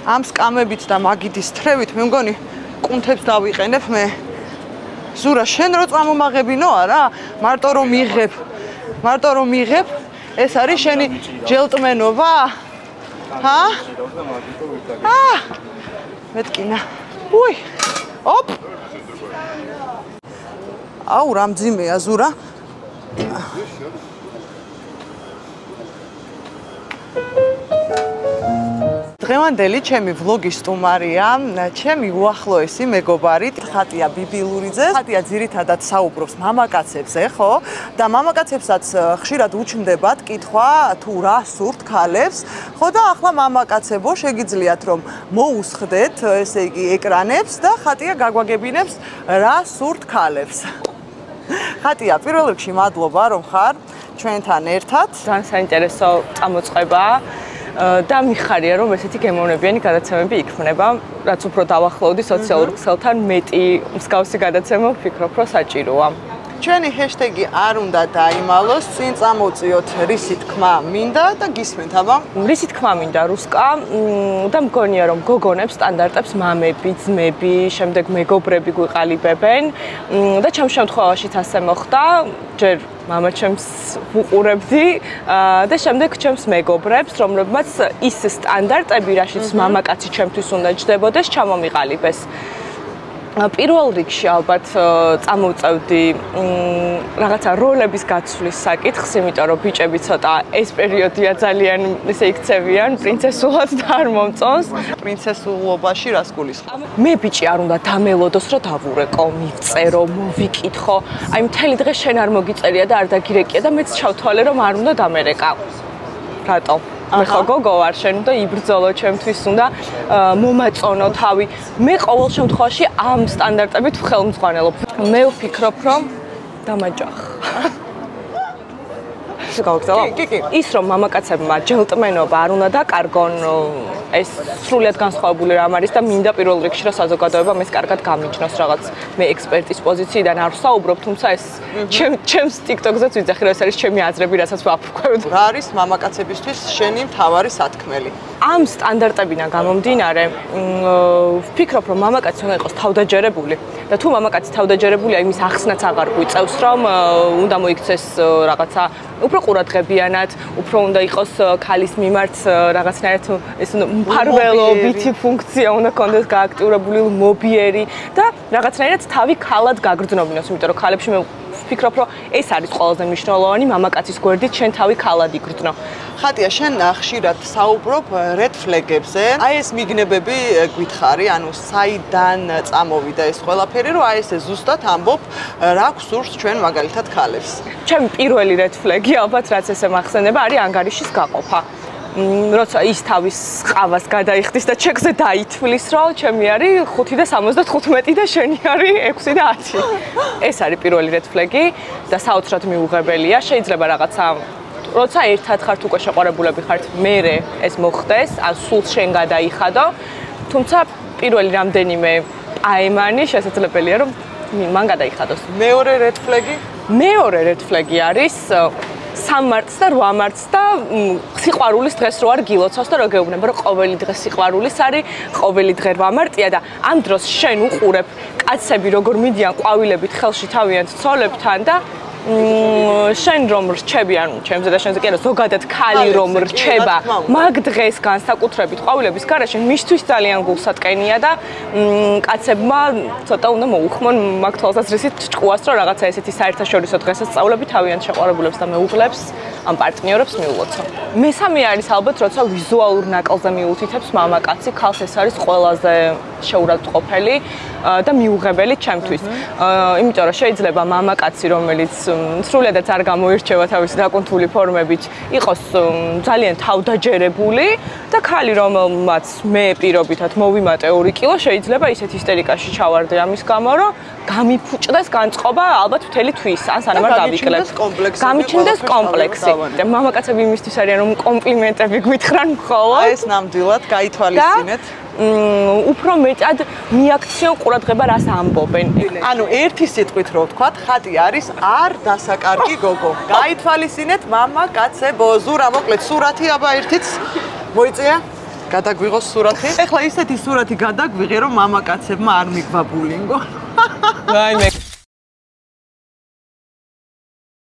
ამ სკამებით და მაგიდის თრევით მე მგონი კუნთებს დავიყენებ მე. ზურა შენ რო წამომაღებინო არა? მარტო რომ მიღებ, ეს არის შენი ჯელტმენობა? ჰა? მეთკინა. უი. ოპ. აუ, რამძიმეა ზურა. დღევანდელი ჩემი ვლოგის სტუმარია, ჩემი უახლოესი მეგობარი ხატია ბიბილურიძე. ხატია ძირითადად საუბრობს მამაკაცებზე, ხო? და მამაკაცებსაც ხშირად უჩნდებათ კითხვა თუ რა სურთ ქალებს, ხო და ახლა მამაკაცებო შეგიძლიათ რომ მოусხდეთ, ესე იგი ეკრანებს და ხატია გაგვაგებინებს რა სურთ ქალებს. ხატია, პირველ რიგში მადლობა რომ ხარ ჩვენთან ერთად. ძალიან საინტერესო წამოწყებაა. და მიხარია რომ ესეთი გემოვნებიანი გადაცემები იქმნება, რაც უფრო დავახლოვდი სოციალურ ქსელთან, მეტი მსგავსი გადაცემა ვფიქრობ, რომ საჭიროა. ჩვენი ჰეშტეგი არ უნდა დაიმალოს, წინ წამოვწიოთ რისი თქმა მინდა და გისმენთ აბა. რისი თქმა მინდა რუსკა და მგონია რომ გოგონებს სტანდარტებს მამები, ძმები, შემდეგ მეგობრები გვიყალიბებენ და ჩემ შემთხვევაშიც ასე მოხდა, ჯერ მამაჩემს ვუყურებდი და შემდეგ ჩემს მეგობრებს, რომლებმაც ის სტანდარტები, რაშიც მამაკაცი ჩემთვის უნდა ჯდებოდეს, ჩამომიყალიბეს. პირველ რიგში ალბათ წამოვწევდი რაღაცა როლების გაცვლის საკითხს, იმიტომ რომ ბიჭები ცოტა ეს პერიოდია ძალიან ესე იქცევიან, პრინცესულად და არ მომწონს. პრინცესულობაში რას გულისხმობ? მე ბიჭი არ უნდა დამელოდოს, რომ დავურეკო, მივწერო, მოვიკითხო. აი მთელი დღე შენ არ მოგიწერია და არ დაგირეკია და მეც ჩავთვალე რომ არ უნდა დამერეკა. რატო? მე ხო გოგო ვარ, შენ უნდა იბრძოლო ჩემთვის, უნდა მომაწონო თავი. მე ყოველ შემთხვევაში ამ სტანდარტებით ვხელმძღვანელობ. მე ვფიქრობ, რომ დამაჯახ. გავგზავნო? კი. ის რომ მამაკაცებმა ჯელტმენობა არ უნდა დაკარგონ, ეს სრულიად განსხვავებული რამ არის და მინდა პირველ რიგში რომ საზოგადოებამ ეს კარგად გამიჯნოს რაღაც. მე ექსპერტის პოზიციიდან არ ვსაუბრობ, თუმცა ეს ჩემს TikTok-ზეც ვიძახი, რომ ეს არის ჩემი აზრები, რასაც ვაფრქვევ. რა არის მამაკაცებისთვის შენი მთავარი სათქმელი? ამ სტანდარტებიდან გამომდინარე, ვფიქრობ, რომ მამაკაცი უნდა იყოს თავდაჯერებული და თუ მამაკაცი თავდაჯერებულია, იმის ახსნაც აღარ გვიწევს, რომ უნდა მოიქცეს რაღაცა უფრო ყურადღებიანად, უფრო უნდა იყოს ქალის მიმართ რაღაცნაირად ეს მფარველობითი ფუნქცია უნდა კონდეს გააქტიურებული, მობიერი და რაღაცნაირად თავი ქალად გაგრძნობინოს, იმიტომ რომ ქალებში მე ვფიქრობ, რომ ეს არის ყველაზე მნიშვნელოვანი მამაკაცის გვერდით შენ თავი ქალად იგრძნო. ხატია, შენ ხშირად საუბრობ რედ ფლეგებზე. აი ეს მიგნებები გითხარი, ანუ საიდან წამოვიდა ეს ყველაფერი, რომ აი ესე ზუსტად ამბობ, რა გსურს ჩვენ მაგალითად ქალებს. ჩემი პირველი რედ ფლეგი, ალბათ რაც ესე მახსენდება, არის ანგარიშის გაყოფა. როცა ის თავის ყავას გადაიხდის და ჩეკზე დაითვლის, რომ ჩემი არის 5 და 75 და შენი არის 6 და 10. ეს არის პირველი რედ ფლეგი და საოცრად მიუღებელია. შეიძლება რაღაცა როცა ერთად ხართ უკვე შეყვარებულები ხართ, მერე ეს მოხდეს, ან სულ შენ გადაიხადო. თუმცა პირველი რამდენიმე პაემანი შესაძლებელია რომ მან გადაიხადოს. მეორე რედ ფლეგი? მეორე რედ ფლეგი არის 3 მარტს და 8 მარტს და სიყვარულის დღეს რო არ გილოცავს და რო გეუბნება რომ ყოველი დღე სიყვარულის არის, ყოველი დღე 8 მარტია და ამ დროს შენ უყურებ კაცები როგორ მიდიან ყვავილებით ხელში თავიანთ ცოლებთან და შენ რომ რჩები, ანუ ჩემზე და შენზე კი არა, ზოგადად ქალი რომ რჩება, მაგ დღეს განსაკუთრებით ყვავილების გარეშე მისთვის ძალიან გულსატკენია და კაცებმა ცოტა უნდა მოუხმონ მაგ თვალსაზრისით ჭკუას, რომ რაღაცა ესეთი საერთაშორისო დღესასწაულები თავიანთ შეყვარებულებს და მეუღლებს ან პარტნიორებს მიულოცო. მესამე არის ალბათ, როცა ვიზუალურ ნაკალზე მიუთითებს მამაკაცი, ქალს ეს არის ყველაზე შეურაცხყოფელი და მიუღებელი ჩემთვის. იმიტომ რომ შეიძლება მამაკაცი, რომელიც სრულიადაც არ გამოირჩევა თავისი დაკუნთული ფორმებით, იყოს ძალიან თავდაჯერებული და ქალი, რომელმაც მე პირობითად მოვიმატე 2 კილო, შეიძლება ისეთ ისტერიკაში ჩავარდე ამის გამო, რომ გამიფუჭდეს განწყობა ალბათ მთელი თვის, ან სანამ არ დავიკლებ. გამიჩნდეს კომპლექსი. მამაკაცები იმისთვის არიან, რომ კომპლიმენტები გვითხრან მხოლოდ. აი ეს ნამდვილად გაითვალისწინეთ. უფრო მეტად მიაქციონ ყურადღება რას ამბობენ. ანუ ერთი სიტყვით რო ვთქვათ, ხატი არის არ დასაკარგი გოგო. გაითვალისწინეთ მამაკაცებო, ზურა მოკლედ სურათი აბა ერთიც მოიწია. გადაგვიღოს სურათი. ეხლა ისეთი სურათი გადაგვიღე, რომ მამაკაცებმა არ მიგვაბულინგო. რაიმე